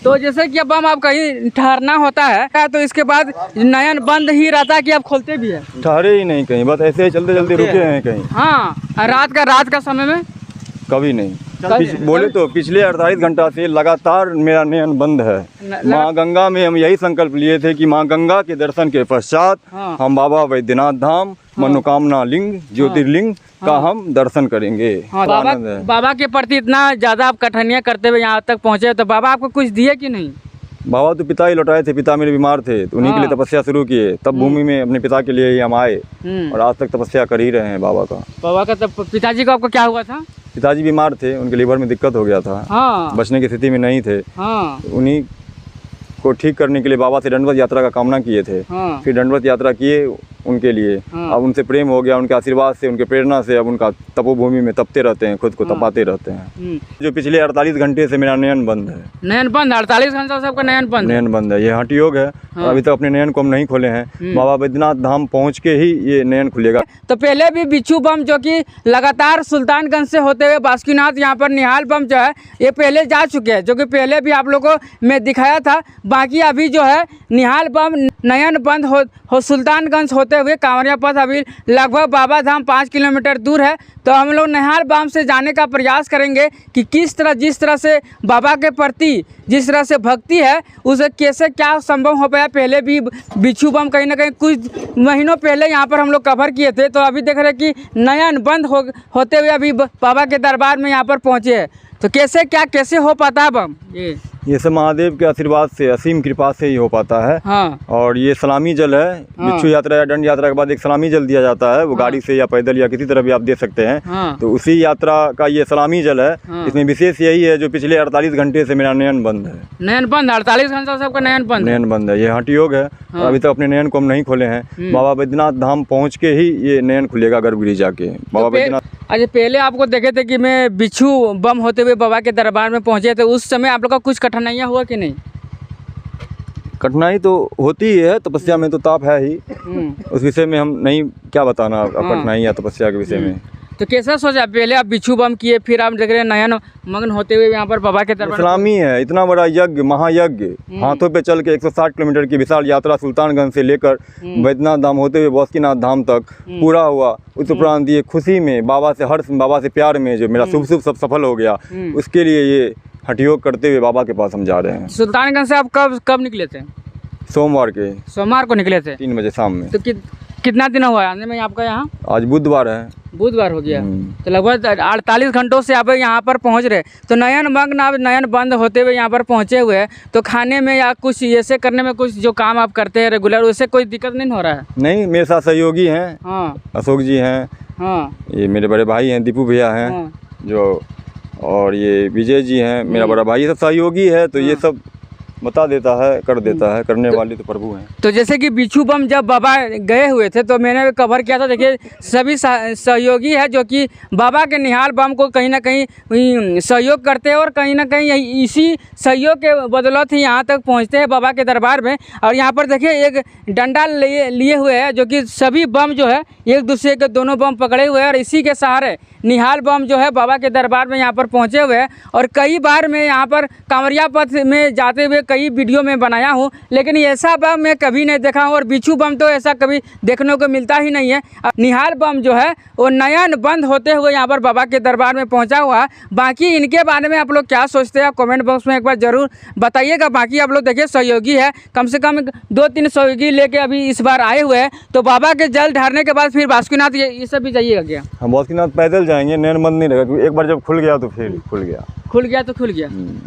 तो जैसे कि अब आप कहीं ठहरना होता है तो इसके बाद नयन बंद ही रहता है कि आप खोलते भी है? ठहरे ही नहीं कहीं, बस ऐसे ही चलते चलते रुके हैं कहीं। हाँ, रात का समय में कभी नहीं। बोले तो पिछले 48 घंटा से लगातार मेरा नयन बंद है। माँ गंगा में हम यही संकल्प लिए थे कि माँ गंगा के दर्शन के पश्चात हम बाबा वैद्यनाथ धाम मनोकामना लिंग ज्योतिर्लिंग का हम दर्शन करेंगे। बाबा के प्रति इतना ज्यादा आप कठिनाइयाँ करते हुए यहाँ तक पहुँचे, तो बाबा आपको कुछ दिए कि नहीं? बाबा तो पिता ही लौटाए थे, पिता मेरे बीमार थे तो उन्हीं के लिए तपस्या शुरू किए, तब भूमि में अपने पिता के लिए ही हम आए और आज तक तपस्या कर ही रहे हैं बाबा का। तब पिताजी को आपको क्या हुआ था? पिताजी बीमार थे, उनके लीवर में दिक्कत हो गया था, बचने की स्थिति में नहीं थे। उन्हीं को ठीक करने के लिए बाबा से दंडवत यात्रा का कामना किए थे। फिर दंडवत यात्रा किए उनके लिए। अब उनसे प्रेम हो गया, उनके आशीर्वाद से, उनके प्रेरणा से अब उनका तपोभूमि में तपते रहते हैं, खुद को तपाते रहते हैं। जो पिछले 48 घंटे से मेरा नयन बंद है। नयन बंद 48 घंटे से आपका नयन बंद है। ये हठ योग है। अभी तक अपने नयन को हम नहीं खोले हैं। बाबा वैद्यनाथ धाम पहुँच के ही ये नयन खुलेगा। तो पहले भी बिच्छू बम जो कि लगातार सुल्तानगंज से होते हुए बासुकीनाथ यहाँ पर निहाल बम जो है ये पहले जा चुके हैं, जो कि पहले भी आप लोगों को मैं दिखाया था। बाकी अभी जो है निहाल बम नयन बंद हो सुल्तानगंज होते हुए कांवरिया पथ अभी लगभग बाबा धाम 5 किलोमीटर दूर है। तो हम लोग निहाल बम से जाने का प्रयास करेंगे कि किस तरह जिस तरह से बाबा के प्रति जिस तरह से भक्ति है उसे कैसे क्या संभव हो पाया। पहले भी बिच्छू बम कहीं ना कहीं कुछ महीनों पहले यहाँ पर हम लोग कवर किए थे, तो अभी देख रहे हैं कि नयन बंद होते हुए अभी बाबा के दरबार में यहाँ पर पहुँचे हैं। तो कैसे हो पाता है बम? ये सब महादेव के आशीर्वाद से, असीम कृपा से ही हो पाता है। और ये सलामी जल है। बिच्छू यात्रा या दंड यात्रा के बाद एक सलामी जल दिया जाता है, वो गाड़ी से या पैदल या किसी तरह भी आप दे सकते हैं। तो उसी यात्रा का ये सलामी जल है। इसमें विशेष यही है जो पिछले 48 घंटे से मेरा नयन बंद है। नयन बंद 48 घंटे से आपका नयन बंद है। ये हठ योग है। अभी तक अपने नयन को हम नहीं खोले हैं। बाबा वैद्यनाथ धाम पहुँच के ही ये नयन खुलेगा गर्भगृह जाके। बाबा वैद्यनाथ अच्छा, पहले आपको देखे थे कि मैं बिच्छू बम होते हुए बाबा के दरबार में पहुंचे थे, उस समय आप लोग का कुछ कठिनाइयाँ हुआ कि नहीं? कठिनाई तो होती ही है, तपस्या में तो ताप है ही। उस विषय में हम नहीं क्या बताना कठिनाई या तपस्या के विषय में। तो कैसा सोचा? पहले आप बिच्छू बम किए, फिर आप देख रहे हैं नयन मगन होते हुए यहाँ पर बाबा के दरबार। इस्लामी है, इतना बड़ा यज्ञ, महायज्ञ, हाथों पे चल के 160 किलोमीटर की विशाल यात्रा सुल्तानगंज से लेकर वैद्यनाथ धाम होते हुए बासुकीनाथ धाम तक पूरा हुआ। उस उपरांत ये खुशी में बाबा से हर्ष, बाबा से प्यार में जो मेरा शुभ सब सफल हो गया, उसके लिए ये हठयोग करते हुए बाबा के पास हम जा रहे हैं। सुल्तानगंज से आप कब निकले थे? सोमवार को निकले थे 3 बजे शाम में। तो कितना दिन हुआ आने में आपका यहाँ? आज बुधवार है। बुधवार हो गया। तो लगभग 48 घंटों से आप यहाँ पर पहुँच रहे। तो नयन मग्न आप नयन बंद होते हुए यहाँ पर पहुँचे हुए, तो खाने में या कुछ ऐसे करने में कुछ जो काम आप करते हैं रेगुलर, उससे कोई दिक्कत नहीं हो रहा है? नहीं, मेरे साथ सहयोगी हैं। अशोक जी हैं। ये मेरे बड़े भाई हैं, दीपू भैया हैं जो, और ये विजय जी हैं मेरा बड़ा भाई। ये सब सहयोगी है, तो ये सब बता देता है, कर देता है। करने वाले तो प्रभु हैं। तो जैसे कि बिच्छू बम जब बाबा गए हुए थे तो मैंने कवर किया था। देखिए सभी सहयोगी है जो कि बाबा के निहाल बम को कहीं ना कहीं सहयोग करते हैं और कहीं ना कहीं इसी सहयोग के बदौलत ही यहाँ तक पहुँचते हैं बाबा के दरबार में। और यहाँ पर देखिए एक डंडा लिए हुए है जो कि सभी बम जो है एक दूसरे के दोनों बम पकड़े हुए हैं और इसी के सहारे निहाल बम जो है बाबा के दरबार में यहाँ पर पहुँचे हुए हैं। और कई बार मैं यहाँ पर कांवरिया पथ में जाते हुए कई वीडियो में बनाया हूँ, लेकिन ऐसा बम मैं कभी नहीं देखा हूँ और बिच्छू बम तो ऐसा कभी देखने को मिलता ही नहीं है। निहाल बम जो है वो नयन बंद होते हुए यहाँ पर बाबा के दरबार में पहुँचा हुआ है। बाकी इनके बारे में आप लोग क्या सोचते हैं कमेंट बॉक्स में एक बार ज़रूर बताइएगा। बाकी आप लोग देखिए सहयोगी है, कम से कम 2-3 सहयोगी लेके अभी इस बार आए हुए हैं। तो बाबा के जल ढारने के बाद फिर बासुकीनाथ ये सब भी जाइएगा क्या? हम बासुकीनाथ पैदल जाएंगे, नयन बंद नहीं रहेगा। एक बार जब खुल गया तो फिर खुल गया।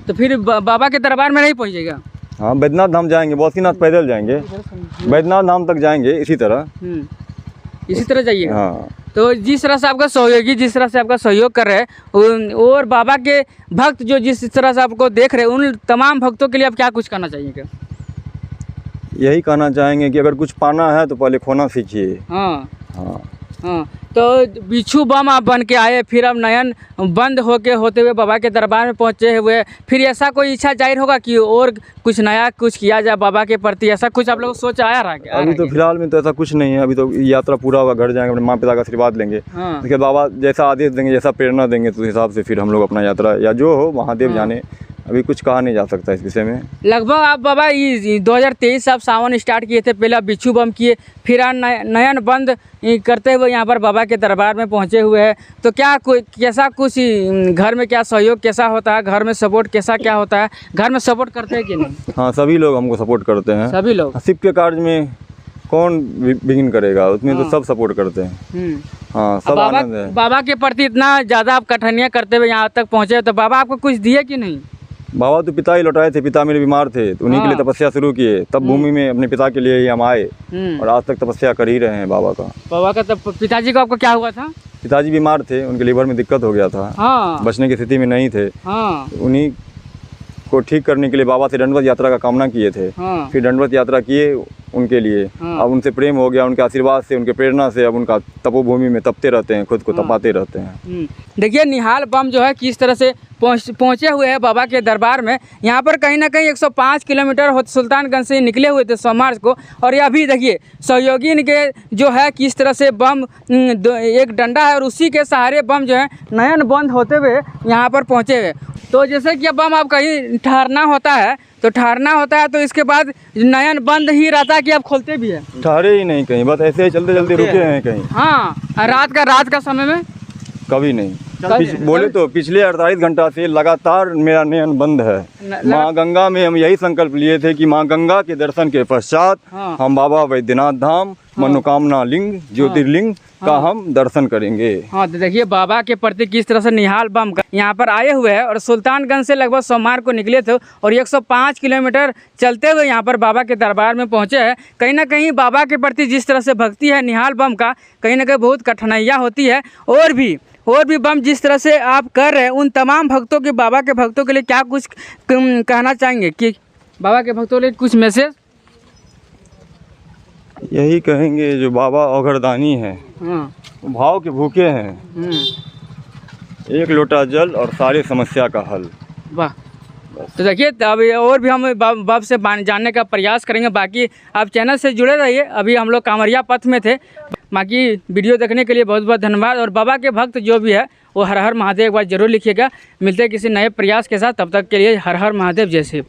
तो फिर बाबा के दरबार में नहीं पहुँचेगा? हाँ, वैद्यनाथ धाम जाएंगे, बासुकीनाथ पैदल जाएंगे, वैद्यनाथ धाम तक जाएंगे। इसी तरह जाइएगा। हाँ। तो जिस तरह से आपका सहयोगी जिस तरह से आपका सहयोग कर रहे हैं और बाबा के भक्त जो जिस तरह से आपको देख रहे हैं, उन तमाम भक्तों के लिए आप क्या कुछ कहना चाहिए? यही कहना चाहेंगे कि अगर कुछ पाना है तो पहले खोना सीखिए। हाँ। तो बिच्छू बम आप बन के आए, फिर अब नयन बंद होते हुए बाबा के दरबार में पहुँचे हुए, फिर ऐसा कोई इच्छा जाहिर होगा कि और कुछ नया कुछ किया जाए बाबा के प्रति, ऐसा कुछ आप लोग सोच आया रहा क्या? अभी तो फिलहाल में तो ऐसा कुछ नहीं है। अभी तो यात्रा पूरा होगा, घर जाएंगे, अपने माँ पिता का आशीर्वाद लेंगे। उसके बाबा जैसा आदेश देंगे, जैसा प्रेरणा देंगे, तो उस हिसाब से फिर हम लोग अपना यात्रा या जो हो महादेव जाने अभी कुछ कहा नहीं जा सकता इस विषय में। लगभग आप बाबा 2023 आप सावन स्टार्ट किए थे, पहले बिच्छू बम किए, फिर नयन बंद करते हुए यहाँ पर बाबा के दरबार में पहुँचे हुए हैं। तो क्या कैसा कुछ घर में क्या सहयोग कैसा होता है, घर में सपोर्ट कैसा क्या होता है, घर में सपोर्ट करते हैं कि नहीं? हाँ, सभी लोग हमको सपोर्ट करते हैं। सभी लोग शिव के कार्य में कौन विघ्न करेगा, उसमें तो सब सपोर्ट करते हैं। हाँ, सब आनंद है। बाबा के प्रति इतना ज़्यादा आप कठिनाइयाँ करते हुए यहाँ तक पहुँचे, तो बाबा आपको कुछ दिए कि नहीं? बाबा तो पिता ही लौटाए थे, पिता मेरे बीमार थे तो उन्हीं के लिए तपस्या शुरू किए, तब भूमि में अपने पिता के लिए ही हम आए और आज तक तपस्या कर ही रहे हैं बाबा का। तब पिताजी को आपको क्या हुआ था? पिताजी बीमार थे, उनके लीवर में दिक्कत हो गया था, बचने की स्थिति में नहीं थे। उन्हीं को ठीक करने के लिए बाबा से दंडवत यात्रा का कामना किए थे। फिर दंडवत यात्रा किए उनके लिए। अब उनसे प्रेम हो गया, उनके आशीर्वाद से, उनके प्रेरणा से अब उनका तपोभूमि में तपते रहते हैं, खुद को तपाते रहते हैं। देखिए निहाल बम जो है किस तरह से पहुँचे हुए हैं बाबा के दरबार में। यहाँ पर कहीं ना कहीं 105 किलोमीटर सुल्तानगंज से निकले हुए थे सोमवार को, और ये अभी देखिए सहयोगी इनके जो है किस तरह से बम एक डंडा है और उसी के सहारे बम जो है नयन बंद होते हुए यहाँ पर पहुँचे हुए। तो जैसे कि बम आप कहीं ठहरना होता है तो इसके बाद नयन बंद ही रहता है कि आप खोलते भी है? ठहरे ही नहीं कहीं, बस ऐसे ही चलते चलते रुके हैं कहीं। हाँ, रात का समय में कभी नहीं। बोले तो पिछले 48 घंटा से लगातार मेरा नयन बंद है। माँ गंगा में हम यही संकल्प लिए थे कि माँ गंगा के दर्शन के पश्चात हम बाबा वैद्यनाथ धाम मनोकामना लिंग ज्योतिर्लिंग का हम दर्शन करेंगे। हाँ, तो देखिए बाबा के प्रति किस तरह से निहाल बम यहाँ पर आए हुए हैं और सुल्तानगंज से लगभग सोमवार को निकले थे और 105 किलोमीटर चलते हुए यहाँ पर बाबा के दरबार में पहुँचे हैं। कहीं ना कहीं बाबा के प्रति जिस तरह से भक्ति है निहाल बम का, कहीं ना कहीं बहुत कठिनाइयाँ होती है। और भी बम जिस तरह से आप कर रहे हैं, उन तमाम भक्तों के, बाबा के भक्तों के लिए क्या कुछ कहना चाहेंगे कि बाबा के भक्तों के लिए कुछ मैसेज? यही कहेंगे जो बाबा अघरदानी है, भाव के भूखे हैं, एक लोटा जल और सारी समस्या का हल। वाह। तो देखिए अब और भी हम बाबा से जानने का प्रयास करेंगे। बाकी आप चैनल से जुड़े रहिए। अभी हम लोग कांवरिया पथ में थे। बाकी वीडियो देखने के लिए बहुत बहुत धन्यवाद। और बाबा के भक्त जो भी है वो हर हर महादेव एक बार जरूर लिखिएगा। मिलते हैं किसी नए प्रयास के साथ, तब तक के लिए हर हर महादेव जय शिव।